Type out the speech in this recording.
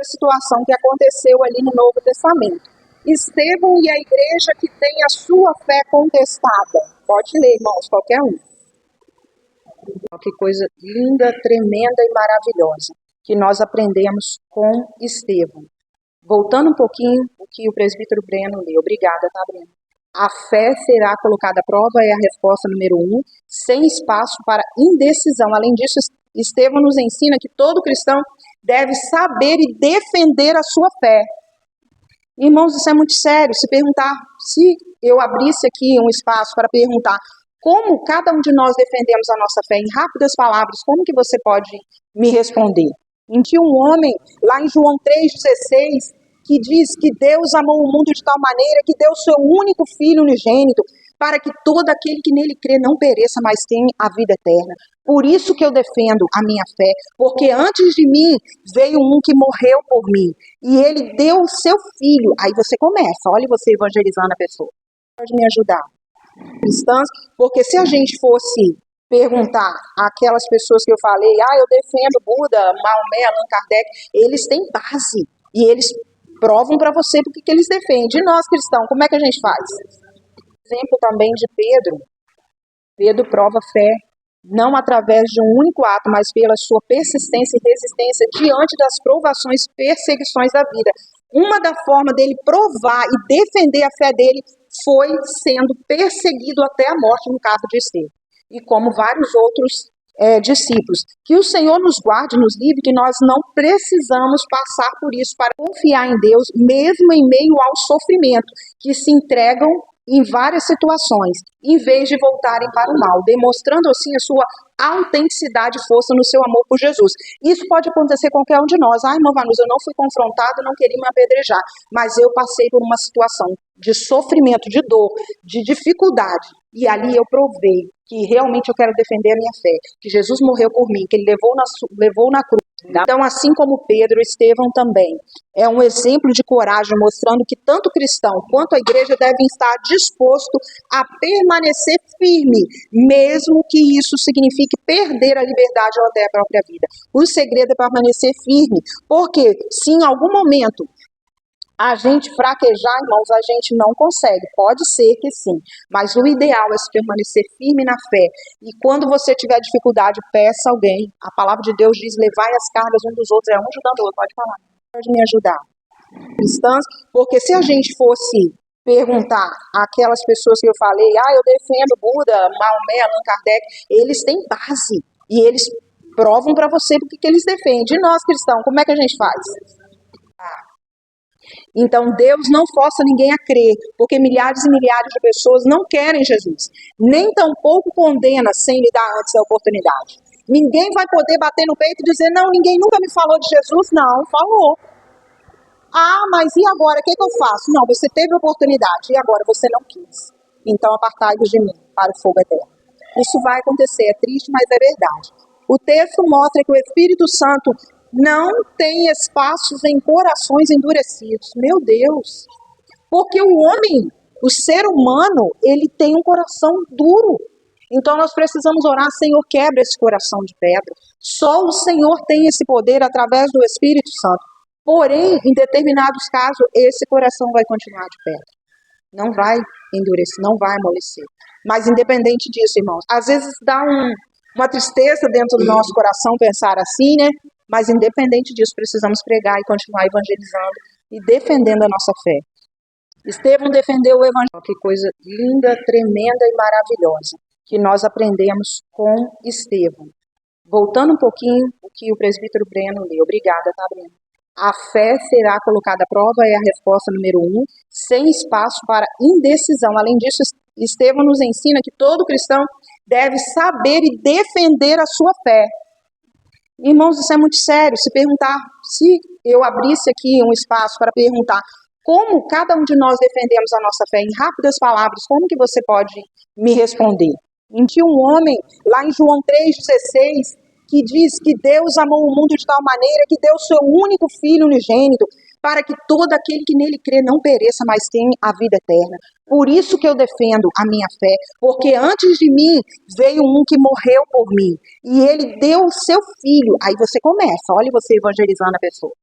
A situação que aconteceu ali no Novo Testamento. Estevão e a igreja que tem a sua fé contestada. Pode ler, irmãos, qualquer um. Que coisa linda, tremenda e maravilhosa que nós aprendemos com Estevão. Voltando um pouquinho o que o presbítero Breno leu. Obrigada, tá, Breno? A fé será colocada à prova é a resposta número 1, sem espaço para indecisão. Além disso, Estevão nos ensina que todo cristão deve saber e defender a sua fé. Irmãos, isso é muito sério. Se eu abrisse aqui um espaço para perguntar como cada um de nós defendemos a nossa fé em rápidas palavras, como que você pode me responder? Em que um homem, lá em João 3,16, que diz que Deus amou o mundo de tal maneira que deu o seu único Filho unigênito, para que todo aquele que nele crê não pereça, mas tenha a vida eterna. Por isso que eu defendo a minha fé, porque antes de mim veio um que morreu por mim, e ele deu o seu Filho. Aí você começa, olha você evangelizando a pessoa. Pode me ajudar? Cristãs, porque se a gente fosse perguntar àquelas pessoas que eu falei, eu defendo Buda, Maomé, Allan Kardec, eles têm base, e eles provam para você porque que eles defendem. E nós cristãos, como é que a gente faz? Exemplo também de Pedro. Pedro prova fé, não através de um único ato, mas pela sua persistência e resistência diante das provações, perseguições da vida. Uma da forma dele provar e defender a fé dele foi sendo perseguido até a morte, no caso de Estevão. E como vários outros discípulos. Que o Senhor nos guarde, nos livre, que nós não precisamos passar por isso para confiar em Deus, mesmo em meio ao sofrimento, que se entregam em várias situações, em vez de voltarem para o mal, demonstrando assim a sua autenticidade e força no seu amor por Jesus. Isso pode acontecer com qualquer um de nós. Irmã Vanusa, eu não fui confrontado, não queria me apedrejar, mas eu passei por uma situação de sofrimento, de dor, de dificuldade, e ali eu provei que realmente eu quero defender a minha fé, que Jesus morreu por mim, que ele levou na cruz. Então, assim como Pedro, Estevão também é um exemplo de coragem, mostrando que tanto o cristão quanto a igreja devem estar disposto a permanecer firme, mesmo que isso signifique perder a liberdade ou até a própria vida. O segredo é permanecer firme, porque se em algum momento a gente fraquejar, irmãos, a gente não consegue. Pode ser que sim, mas o ideal é se permanecer firme na fé. E quando você tiver dificuldade, peça alguém. A palavra de Deus diz, levai as cargas um dos outros, é um ajudando o outro. Pode falar, pode me ajudar. Cristãs, porque se a gente fosse perguntar àquelas pessoas que eu falei, eu defendo Buda, Maomé, Allan Kardec, eles têm base, e eles provam para você porque que eles defendem. E nós cristãos, como é que a gente faz? Então Deus não força ninguém a crer, porque milhares e milhares de pessoas não querem Jesus, nem tampouco condena sem lhe dar antes a oportunidade. Ninguém vai poder bater no peito e dizer, não, ninguém nunca me falou de Jesus. Não, falou. Mas e agora, o que eu faço? Não, você teve a oportunidade e agora você não quis. Então apartai-vos de mim para o fogo eterno. Isso vai acontecer, é triste, mas é verdade. O texto mostra que o Espírito Santo não tem espaços em corações endurecidos. Meu Deus! Porque o homem, o ser humano, ele tem um coração duro. Então nós precisamos orar, Senhor, quebra esse coração de pedra. Só o Senhor tem esse poder através do Espírito Santo. Porém, em determinados casos, esse coração vai continuar de pedra. Não vai endurecer, não vai amolecer. Mas independente disso, irmãos, às vezes dá uma tristeza dentro do nosso coração pensar assim, né? Mas independente disso, precisamos pregar e continuar evangelizando e defendendo a nossa fé. Estevão defendeu o evangelho. Que coisa linda, tremenda e maravilhosa que nós aprendemos com Estevão. Voltando um pouquinho o que o presbítero Breno leu. Obrigada, tá, Breno? A fé será colocada à prova é a resposta número 1, sem espaço para indecisão. Além disso, Estevão nos ensina que todo cristão deve saber e defender a sua fé. Irmãos, isso é muito sério. Se eu abrisse aqui um espaço para perguntar como cada um de nós defendemos a nossa fé em rápidas palavras, como que você pode me responder? Em que um homem, lá em João 3,16, que diz que Deus amou o mundo de tal maneira que deu o seu único Filho unigênito, para que todo aquele que nele crê não pereça, mas tenha a vida eterna. Por isso que eu defendo a minha fé, porque antes de mim veio um que morreu por mim, e ele deu o seu Filho. Aí você começa, olha você evangelizando a pessoa.